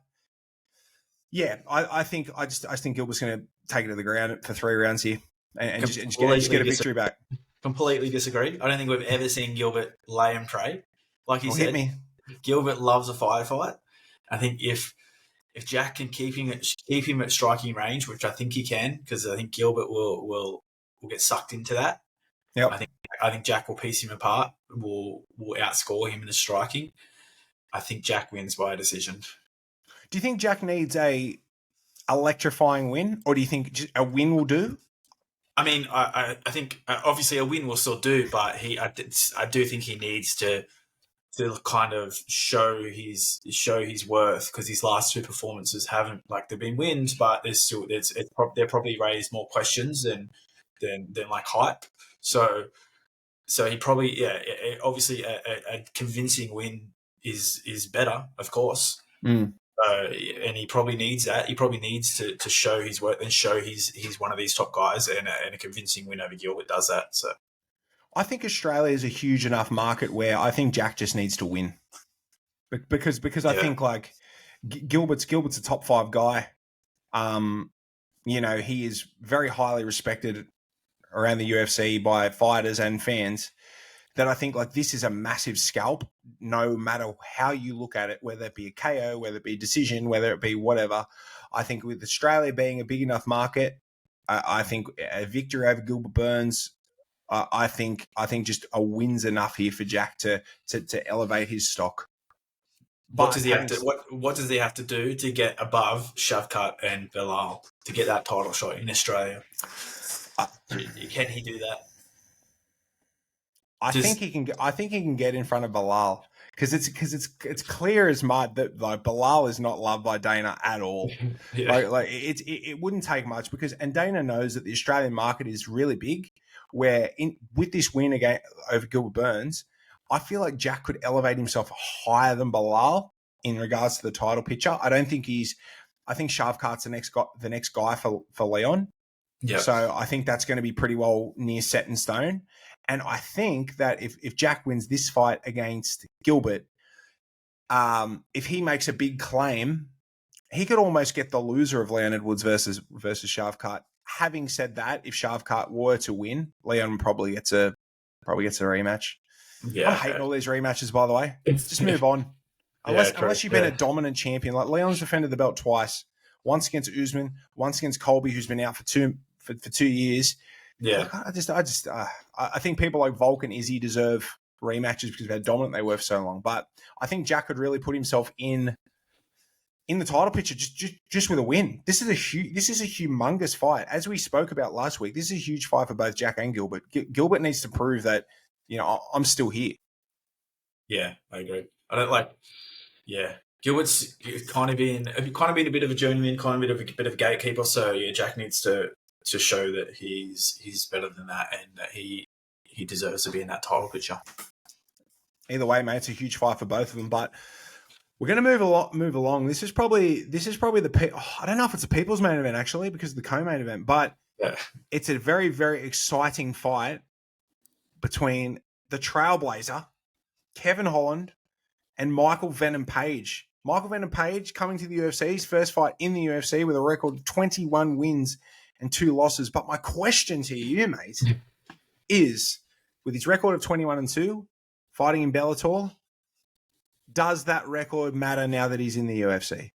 yeah, I think Gilbert's going to take it to the ground for 3 rounds here and just get a victory back. Completely disagree. I don't think we've ever seen Gilbert lay and pray. Like you said, hit me. Gilbert loves a firefight. I think if Jack can keep him at striking range, which I think he can, because I think Gilbert will get sucked into that. Yep. I think Jack will piece him apart. Will outscore him in the striking. I think Jack wins by a decision. Do you think Jack needs a electrifying win, or do you think just a win will do? I mean, I think obviously a win will still do, but I do think he needs to kind of show his worth, because his last 2 performances haven't, like, they've been wins, but they're probably raised more questions than like hype. So he probably obviously a convincing win is better, of course. And he probably needs that. He probably needs to show his worth and show he's one of these top guys, and a convincing win over Gilbert does that. So I think Australia is a huge enough market where I think Jack just needs to win, because I think like Gilbert's a top 5 guy. He is very highly respected around the UFC by fighters and fans. That I think like this is a massive scalp, no matter how you look at it, whether it be a KO, whether it be a decision, whether it be whatever. I think with Australia being a big enough market, I think a victory over Gilbert Burns, I think just a win's enough here for Jack to elevate his stock. What does he have to do to get above Shavkat and Bilal to get that title shot in Australia? Can he do that? I think he can get in front of Bilal, because it's clear as mud that like Bilal is not loved by Dana at all. Yeah. Like it wouldn't take much, and Dana knows that the Australian market is really big. Where with this win again over Gilbert Burns, I feel like Jack could elevate himself higher than Bilal in regards to the title picture. I think Shavkat's the next guy for Leon. Yeah. So I think that's going to be pretty well near set in stone. And I think that if Jack wins this fight against Gilbert, if he makes a big claim, he could almost get the loser of Leon Edwards versus Shavkat. Having said that, if Shavkat were to win, Leon probably gets a rematch. Yeah, I'm hating all these rematches, by the way. Just move on. Unless you've been a dominant champion. Like Leon's defended the belt twice. Once against Usman, once against Colby, who's been out for 2 years. Yeah. Like, I think people like Volk and Izzy deserve rematches because of how dominant they were for so long. But I think Jack could really put himself in the title picture just with a win. This is a humongous fight. As we spoke about last week, this is a huge fight for both Jack and Gilbert. Gilbert needs to prove that, I'm still here. Yeah, I agree. I don't like. Yeah, Gilbert's kind of been a bit of a journeyman, kind of a bit of a gatekeeper. So yeah, Jack needs to show that he's better than that, and that he deserves to be in that title picture. Either way, mate, it's a huge fight for both of them. But we're going to move along. This is probably I don't know if it's a people's main event actually, because of the co-main event, but it's a very, very exciting fight between the Trailblazer, Kevin Holland, and Michael Venom Page. Michael Venom Page coming to the UFC, his first fight in the UFC with a record of 21 wins and 2 losses. But my question to you, mate, is with his record of 21-2, fighting in Bellator, does that record matter now that he's in the UFC?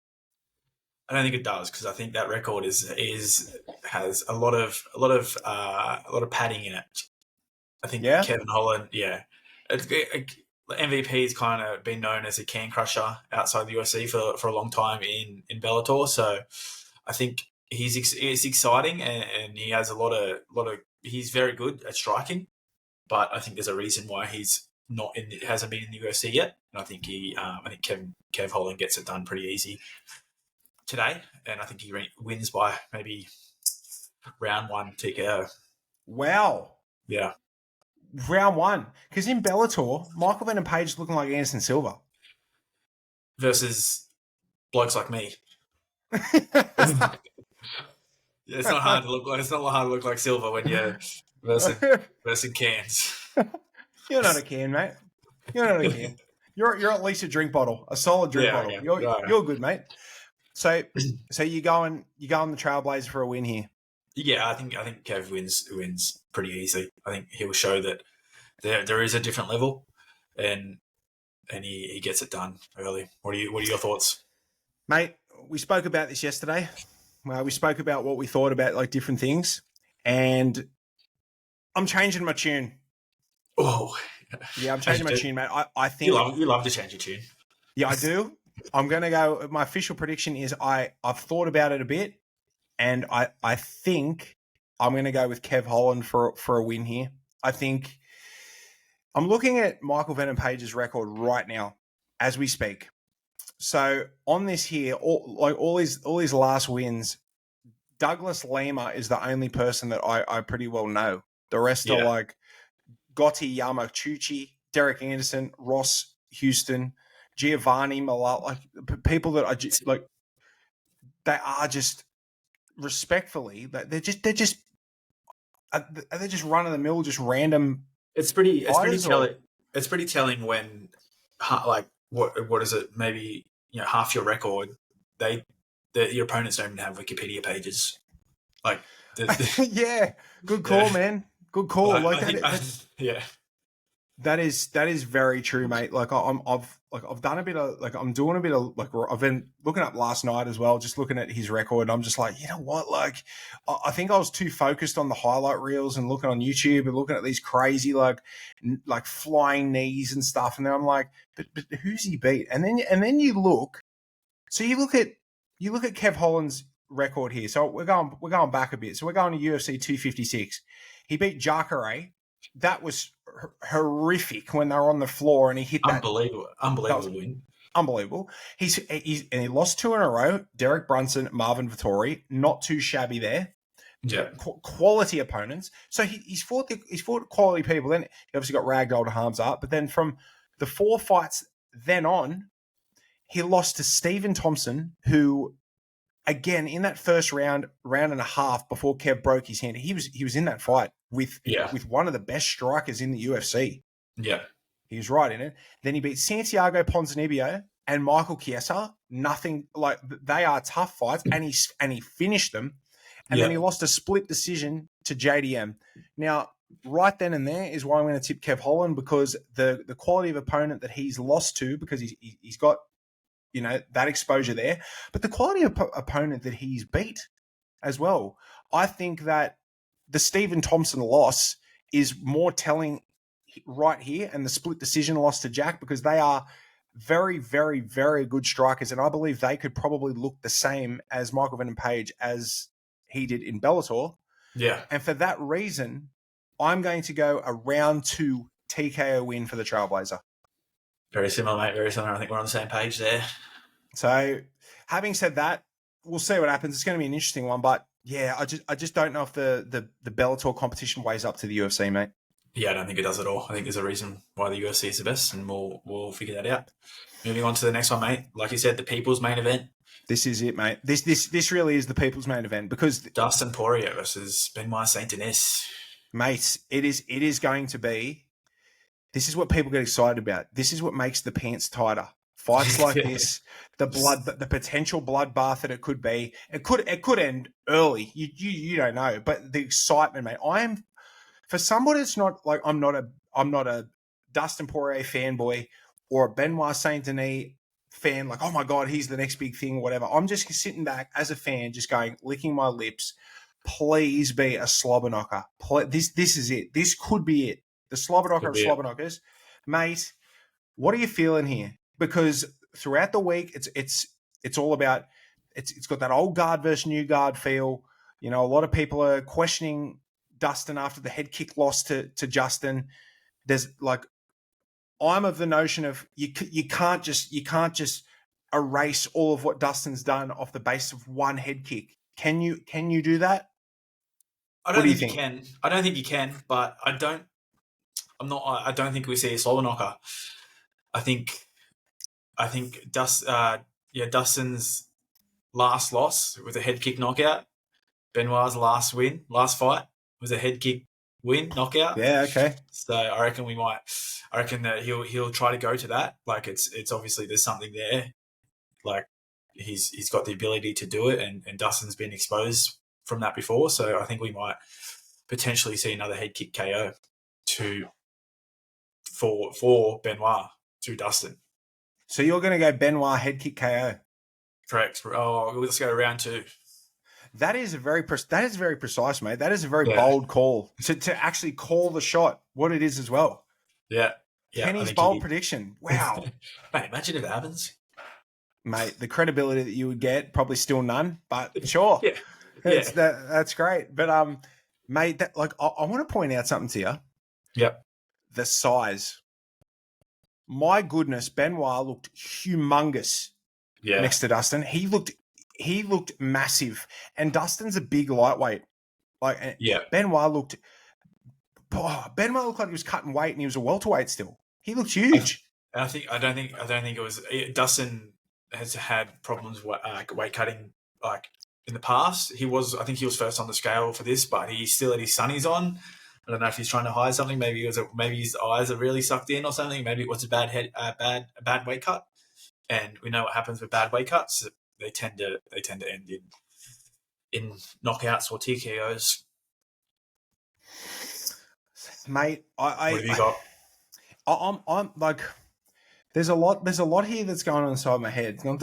I don't think it does, because I think that record has a lot of padding in it. I think Yeah. Kevin Holland, MVP's kind of been known as a can crusher outside the UFC for a long time in Bellator. So I think it's exciting, and he has a lot of he's very good at striking, but I think there's a reason why he's not hasn't been in the UFC yet. And I think I think Kev Holland gets it done pretty easy today, and I think he wins by maybe round 1 TKO. Wow. Yeah. Round 1. Because in Bellator, Michael Venom Page is looking like Anderson Silva. Versus blokes like me. It's not hard to look like Silva when you're versing cans. You're not a can, mate. You're not a can. You're at least a drink bottle, a solid drink bottle. Yeah. You're good, mate. So you go on the Trailblazer for a win here. Yeah, I think Kev wins pretty easily. I think he'll show that there is a different level, and he gets it done early. What are your thoughts, mate? We spoke about this yesterday. We spoke about what we thought about like different things, and I'm changing my tune. Oh, yeah, I'm changing my tune, mate. I think you love to change your tune. Yeah, I do. I'm going to go. My official prediction is I've thought about it a bit, and I think I'm going to go with Kev Holland for a win here. I think I'm looking at Michael Venom Page's record right now as we speak. So on this here, all his last wins, Douglas Lima is the only person that I pretty well know. The rest are like Gotti Yamachuchi, Derek Anderson, Ross Houston, Giovanni Malala, like people that are just, like, they are just respectfully, they're just run of the mill, just random. It's pretty telling. It's pretty telling when, like, what is it? Maybe half your record, your opponents don't even have Wikipedia pages. Like, yeah, good call, man. Good call. Yeah. That is very true, mate. Like I've done a bit of I'm doing a bit of I've been looking up last night as well, just looking at his record. And I'm just like, you know what? Like I think I was too focused on the highlight reels and looking on YouTube and looking at these crazy like flying knees and stuff. And then I'm like, but who's he beat? And then you look. So you look at Kev Holland's record here. So we're going back a bit. So we're going to UFC 256. He beat Jacare. That was horrific when they were on the floor, and he hit that. Unbelievable win. Unbelievable. And he lost 2 in a row. Derek Brunson, Marvin Vittori, not too shabby there. Yeah, quality opponents. So he's fought quality people. Then he obviously got ragdolled to Harms Up, but then from the 4 fights then on, he lost to Stephen Thompson, who, again, in that first round and a half before Kev broke his hand, he was in that fight with one of the best strikers in the UFC. Yeah. He was right in it. Then he beat Santiago Ponzinibbio and Michael Chiesa. Nothing like, they are tough fights, and he finished them. And then he lost a split decision to JDM. Now, right then and there is why I'm going to tip Kev Holland, because the quality of opponent that he's lost to, because he's got that exposure there, but the quality of opponent that he's beat as well. I think that the Stephen Thompson loss is more telling right here, and the split decision loss to Jack, because they are very, very, very good strikers, and I believe they could probably look the same as Michael Venom Page as he did in Bellator. Yeah. And for that reason, I'm going to go a round 2 TKO win for the Trailblazer. Very similar, mate. Very similar. I think we're on the same page there. So, having said that, we'll see what happens. It's going to be an interesting one, but yeah, I just don't know if the Bellator competition weighs up to the UFC, mate. Yeah, I don't think it does at all. I think there's a reason why the UFC is the best, and we'll figure that out. Moving on to the next one, mate. Like you said, the people's main event. This is it, mate. This really is the people's main event, because Dustin Poirier versus Benoit Saint-Denis. Mate, it is going to be. This is what people get excited about. This is what makes the pants tighter. Fights like this, the potential bloodbath that it could be. It could end early. You don't know, but the excitement, mate. For somebody that's not like, I'm not a Dustin Poirier fanboy or a Benoit Saint-Denis fan. Like, oh my God, he's the next big thing or whatever. I'm just sitting back as a fan, just licking my lips. Please be a slobber knocker. This is it. This could be it. the slobberknocker Could of be it. slobberknockers. Mate, what are you feeling here? Because throughout the week, it's all about it's got that old guard versus new guard feel. You know, a lot of people are questioning Dustin after the head kick loss to Justin. There's like, I'm of the notion of you can't just erase all of what Dustin's done off the basis of one head kick. Can you do that? I don't think you can. I don't think you can, but I don't think we see a slobber knocker. I think Dustin's last loss was a head kick knockout. Benoit's last fight was a head kick win, knockout. Yeah, okay. So I reckon that he'll try to go to that. Like it's obviously there's something there. Like he's got the ability to do it, and Dustin's been exposed from that before. So I think we might potentially see another head kick KO for Benoit to Dustin. So you're going to go Benoit head kick KO? Correct. Oh, let's go round 2. That is very precise, mate. That is a very bold call to actually call the shot. What it is as well. Yeah. Kenny's bold prediction. Wow. Mate, imagine if it happens. Mate, the credibility that you would get, probably still none, but sure. That's great. But mate, that I want to point out something to you. Yep. The size. My goodness, Benoit looked humongous next to Dustin. He looked massive, and Dustin's a big lightweight. Benoit looked like he was cutting weight, and he was a welterweight still. He looked huge. I don't think it was Dustin has had problems weight cutting like in the past. I think he was first on the scale for this, but he's still at his sunnies on. I don't know if he's trying to hide something. Maybe his eyes are really sucked in or something. Maybe it was a bad weight cut. And we know what happens with bad weight cuts. They tend to end in knockouts or TKOs. Mate, what have you got? I'm like, there's a lot here that's going on inside my head. It's going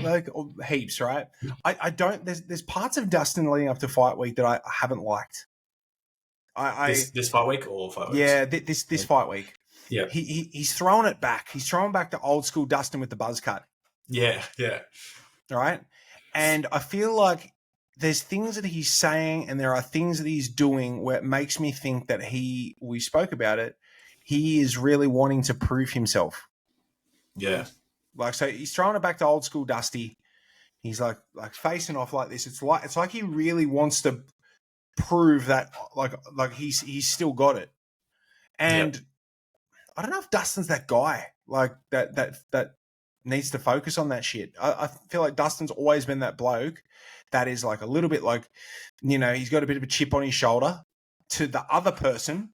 like heaps, right? I don't. There's parts of Dustin leading up to fight week that I haven't liked. This fight week or fight weeks? Yeah, this fight week. Yeah, he's throwing it back. He's throwing back the old school Dustin with the buzz cut. Yeah. Right, and I feel like there's things that he's saying and there are things that he's doing where it makes me think that we spoke about it. He is really wanting to prove himself. Yeah, like so he's throwing it back to old school Dusty. He's like facing off like this. It's like he really wants to prove that like he's still got it. And I don't know if Dustin's that guy like that needs to focus on that shit. I feel like Dustin's always been that bloke that is like a little bit like, you know, he's got a bit of a chip on his shoulder to the other person,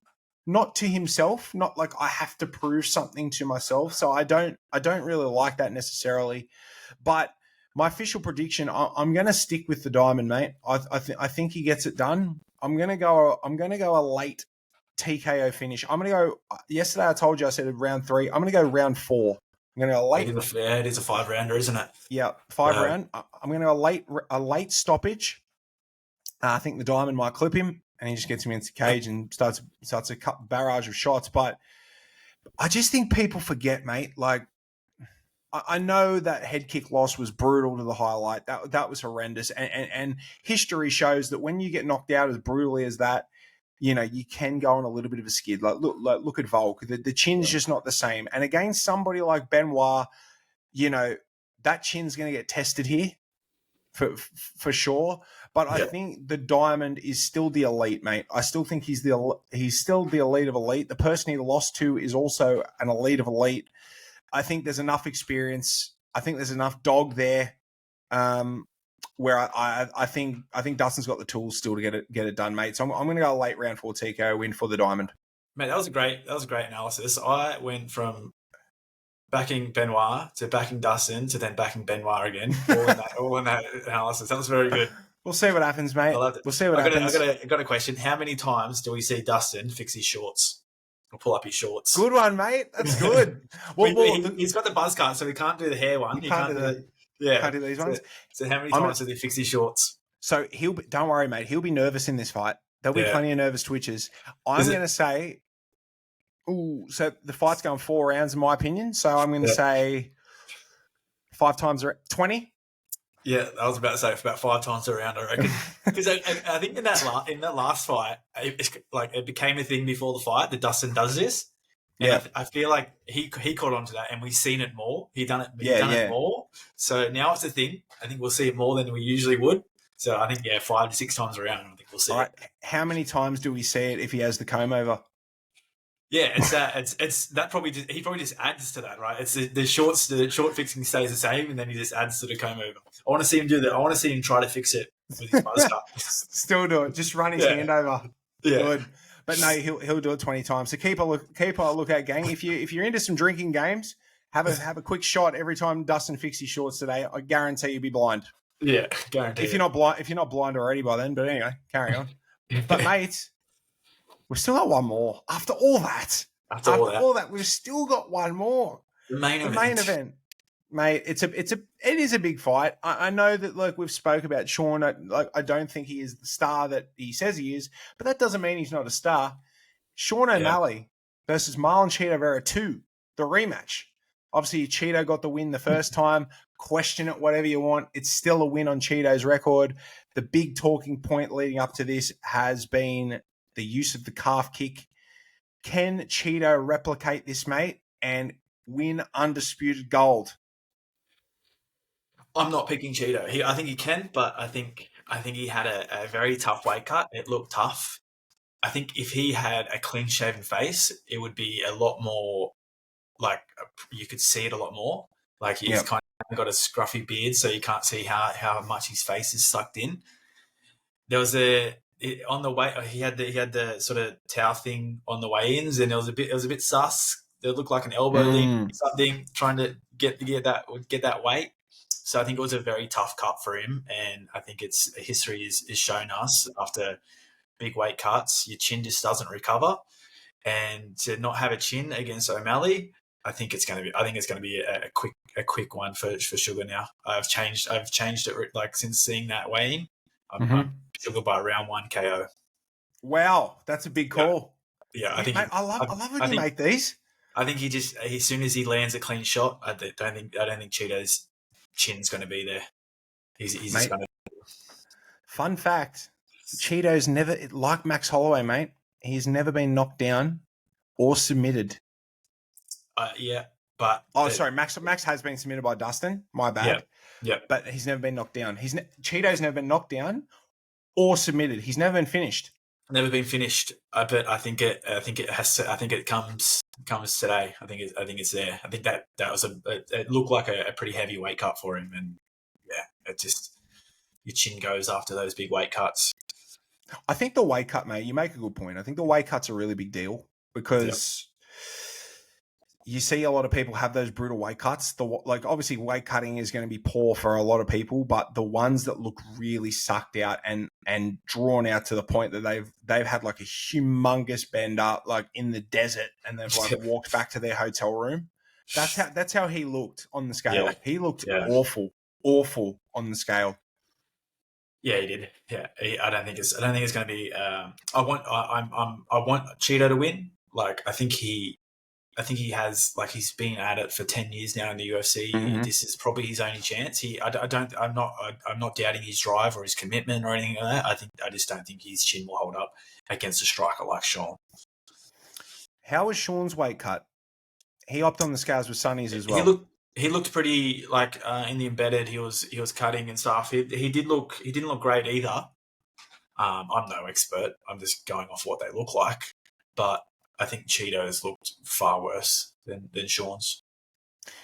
not to himself, not like I have to prove something to myself. So I don't really like that necessarily. But my official prediction, I'm going to stick with the Diamond, mate. I think he gets it done. I'm going to go a late TKO finish. I'm going to go. Yesterday I told you I said round 3. I'm going to go round 4. I'm going to go late. It is a 5-rounder, isn't it? Yeah, 5-round. I'm going to go a late stoppage. I think the Diamond might clip him, and he just gets him into the cage and starts a barrage of shots. But I just think people forget, mate. Like, I know that head kick loss was brutal to the highlight. That was horrendous. And history shows that when you get knocked out as brutally as that, you know, you can go on a little bit of a skid. Look at Volk. The chin's just not the same. And against somebody like Benoit, you know, that chin's going to get tested here for sure. But I think the Diamond is still the elite, mate. I still think he's still the elite of elite. The person he lost to is also an elite of elite. I think there's enough experience. I think there's enough dog there, where I think Dustin's got the tools still to get it done, mate. So I'm going to go a late round 4 TKO win for the Diamond. Mate, that was a great analysis. I went from backing Benoit to backing Dustin to then backing Benoit again. All in that analysis. That was very good. We'll see what happens, mate. I loved it. We'll see what happens. I got a question. How many times do we see Dustin fix his shorts? Or pull up his shorts. Good one, mate. That's good. He's got the buzz cut, so he can't do the hair one. He can't do these ones. So how many times does he fix his shorts? So don't worry, mate. He'll be nervous in this fight. There'll be plenty of nervous twitches. I'm going to say Ooh, so the fight's going 4 rounds, in my opinion. So I'm going to say 5 times 20. Yeah, I was about to say about 5 times around, I reckon. Because I think in that last fight, it became a thing before the fight that Dustin does this, and I feel like he caught on to that, and we've seen it more. He done it more, so now it's a thing. I think we'll see it more than we usually would. So I think 5 to 6 times around, I think we'll see it. How many times do we see it if he has the comb over? Yeah, it's that. It's that. He probably just adds to that, right? It's the short fixing stays the same, and then he just adds to the comb over. I want to see him do that. I want to see him try to fix it with his buzz cut. Still do it. Just run his hand over. Yeah. Good. But no, he'll do it 20 times. So keep a lookout, gang. If you're into some drinking games, have a quick shot every time Dustin fixes his shorts today. I guarantee you'll be blind. Yeah, guarantee. If you're not blind already by then. But anyway, carry on. But mate, we've still got one more. After all that, we've still got one more. The main event. Mate, it is a big fight. I know that, like, we've spoke about Sean. I don't think he is the star that he says he is, but that doesn't mean he's not a star. Sean O'Malley versus Marlon Cheeto Vera 2, the rematch. Obviously, Cheeto got the win the first time. Question it, whatever you want. It's still a win on Cheeto's record. The big talking point leading up to this has been the use of the calf kick. Can Cheeto replicate this, mate, and win undisputed gold? I'm not picking Cheeto. I think he can, but I think he had a very tough weight cut. It looked tough. I think if he had a clean-shaven face, it would be a lot more, like, you could see it a lot more. Like, he's kind of got a scruffy beard, so you can't see how much his face is sucked in. There was on the way, he had the sort of towel thing on the weigh-ins, and it was a bit sus. It looked like an elbow leak, something, trying to get that weight. So I think it was a very tough cut for him, and I think history is shown us after big weight cuts, your chin just doesn't recover, and to not have a chin against O'Malley, I think it's going to be a quick one for Sugar now. I've changed it, like, since seeing that weighing. I'm Sugar by round 1 KO. Wow, that's a big call. Yeah, I think I love when you make these. I think he just, as soon as he lands a clean shot, I don't think Cheeto's chin's going to be there. He's just going to. Fun fact: Cheeto's never, like Max Holloway, mate. He's never been knocked down or submitted. But sorry, Max has been submitted by Dustin. My bad. Yeah. But he's never been knocked down. Cheeto's never been knocked down or submitted. He's never been finished. Never been finished. But I think it comes today. I think it's there. I think that was it looked like a pretty heavy weight cut for him, and it just, your chin goes after those big weight cuts. I think the weight cut, mate, you make a good point. I think the weight cut's a really big deal because you see a lot of people have those brutal weight cuts. Obviously weight cutting is going to be poor for a lot of people, but the ones that look really sucked out and drawn out to the point that they've had like a humongous bend up, like in the desert, and they've like walked back to their hotel room. That's how he looked on the scale. Yeah. He looked awful on the scale. Yeah, he did. Yeah, I don't think it's going to be. I want Cheeto to win. Like, I think he has, like, he's been at it for 10 years now in the UFC. Mm-hmm. This is probably his only chance. I'm not doubting his drive or his commitment or anything like that. I just don't think his chin will hold up against a striker like Sean. How was Sean's weight cut? He hopped on the scales with Sonny's as well. He looked pretty, like, in the embedded. He was cutting and stuff. He didn't look great either. I'm no expert. I'm just going off what they look like, but I think Cheeto's looked far worse than Sean's.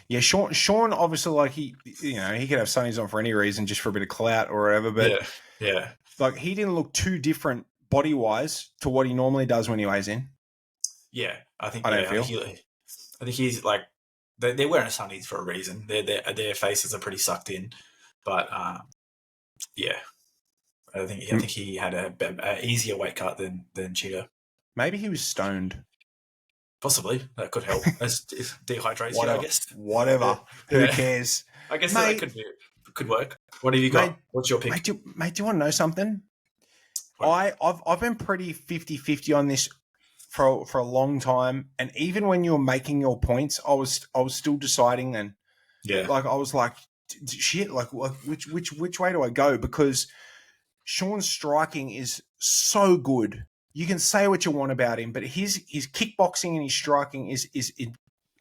Yeah, Sean obviously, like, he could have Sonny's on for any reason, just for a bit of clout or whatever. But like, he didn't look too different body wise to what he normally does when he weighs in. Yeah, I think he's like, they're wearing Sonny's for a reason. Their faces are pretty sucked in, but I think he had a easier weight cut than Cheeto. Maybe he was stoned. Possibly. That could help. It dehydrates you, I guess. Whatever. Who cares? I guess that could work. What have you got? What's your pick? Mate, do you want to know something? I've been pretty 50-50 on this for a long time, and even when you were making your points, I was still deciding then. Yeah. Like I was like, shit. Like which way do I go? Because Sean's striking is so good. You can say what you want about him, but his kickboxing and his striking is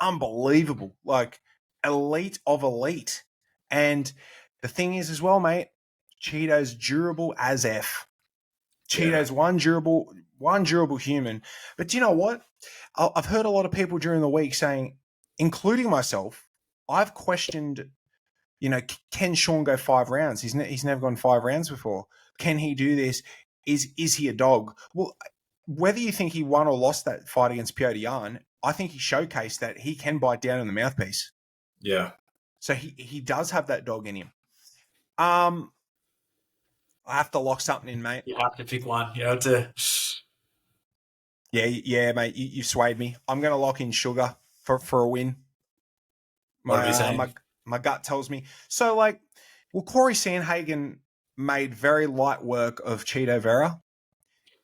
unbelievable. Like elite of elite. And the thing is as well, mate, Cheeto's durable as F. Cheeto's one durable human. But do you know what? I've heard a lot of people during the week saying, including myself, I've questioned, can Sean go 5 rounds? He's never gone 5 rounds before. Can he do this? Is he a dog? Well, whether you think he won or lost that fight against Piotr Jan, I think he showcased that he can bite down on the mouthpiece. Yeah. So he does have that dog in him. I have to lock something in, mate. You have to pick one. You have to. Yeah, mate. You swayed me. I'm going to lock in Sugar for a win. What are we saying? My gut tells me. So, Corey Sandhagen made very light work of Cheeto Vera.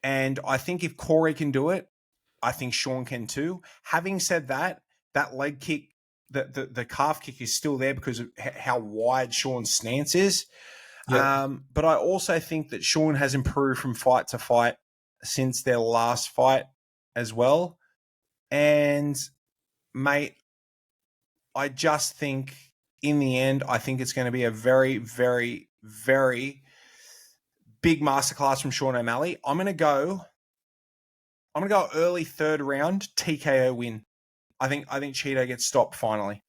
And I think if Corey can do it, I think Sean can too. Having said that leg kick, the calf kick is still there because of how wide Sean's stance is. Yep. But I also think that Sean has improved from fight to fight since their last fight as well. And, mate, I just think in the end, I think it's going to be a very, very, very big masterclass from Sean O'Malley. I'm going to go early 3rd round TKO win. I think Cheeto gets stopped finally.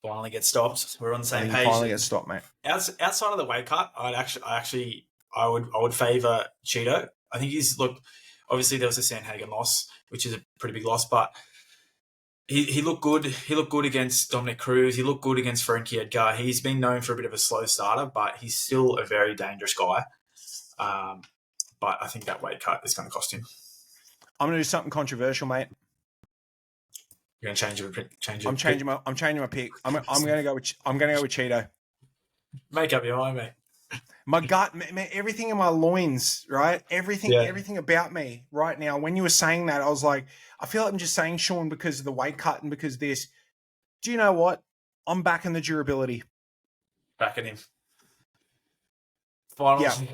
Finally get stopped. We're on the same page. Finally get stopped, mate. Outside of the weight cut, I would favour Cheeto. I think obviously there was a Sandhagen loss, which is a pretty big loss, but he looked good. He looked good against Dominic Cruz. He looked good against Frankie Edgar. He's been known for a bit of a slow starter, but he's still a very dangerous guy. But I think that weight cut is going to cost him. I'm going to do something controversial, mate. You're going to change it. I'm changing my pick. I'm going to go with Cheeto. Make up your mind, mate. My gut, man, everything in my loins, right? Everything about me right now. When you were saying that, I was like, I feel like I'm just saying Sean because of the weight cut and because of this. Do you know what? I'm backing the durability. Backing him. Finals. Yeah.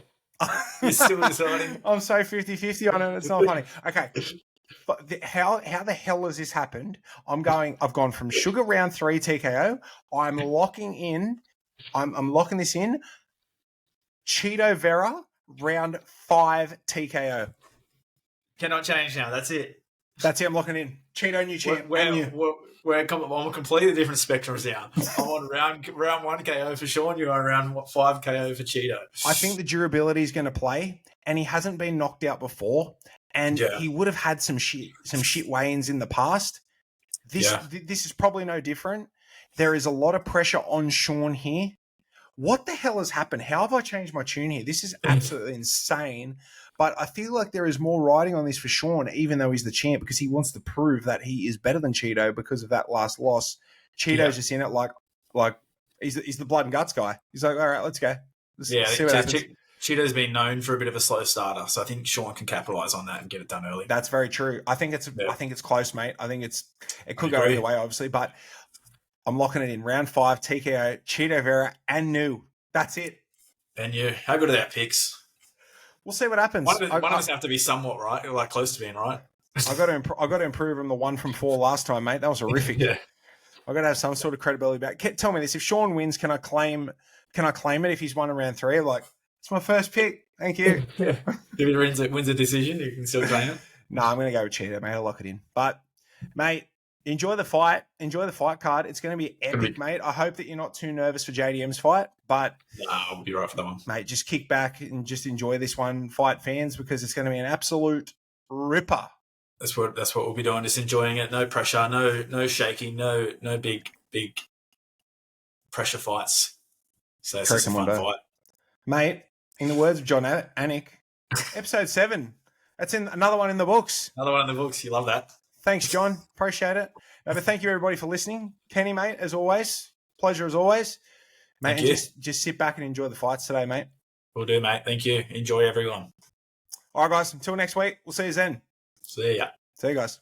You're still deciding. I'm so 50-50 on it. It's not funny. Okay. But how the hell has this happened? I've gone from Sugar round 3 TKO. I'm locking this in. Cheeto Vera round 5 TKO. Cannot change now. That's it. I'm locking in. Cheeto new champ. We're on a completely different spectrums now. I'm on round 1 KO for Sean. You're on round 5 KO for Cheeto. I think the durability is going to play, and he hasn't been knocked out before, and he would have had some shit weigh-ins in the past. This is probably no different. There is a lot of pressure on Sean here. What the hell has happened? How have I changed my tune here? This is absolutely insane. But I feel like there is more riding on this for Sean, even though he's the champ, because he wants to prove that he is better than Cheeto because of that last loss. Cheeto's just in it like he's the blood and guts guy. He's like, all right, let's go. Let's see what happens. Cheeto's been known for a bit of a slow starter, so I think Sean can capitalize on that and get it done early. That's very true. I think it's close, mate. I think it could go either way, obviously, but I'm locking it in. Round 5, TKO, Cheeto Vera, and New. That's it. And you. How good are our picks? We'll see what happens. One of us have to be somewhat right, like close to being right. I got to improve from the 1 from 4 last time, mate. That was horrific. Yeah. I got to have some sort of credibility back. Tell me this: if Sean wins, can I claim it if he's won in round 3? Like, it's my first pick. Thank you. If he wins a decision, you can still claim it. No, I'm going to go with Cheeto, mate. I'll lock it in. But, mate, enjoy the fight. Enjoy the fight card. It's going to be epic, mate. I hope that you're not too nervous for JDM's fight. But I'll be right for that one. Mate, just kick back and just enjoy this one, fight fans, because it's going to be an absolute ripper. That's what we'll be doing. Just enjoying it. No pressure. No shaking. No big pressure fights. So it's just a fun fight, mate. In the words of John Anik, episode 7. That's another one in the books. Another one in the books. You love that. Thanks, John. Appreciate it. But thank you everybody for listening. Kenny, mate, as always, pleasure as always. Mate, and just sit back and enjoy the fights today, mate. Will do, mate. Thank you. Enjoy, everyone. All right, guys. Until next week. We'll see you then. See ya. See you guys.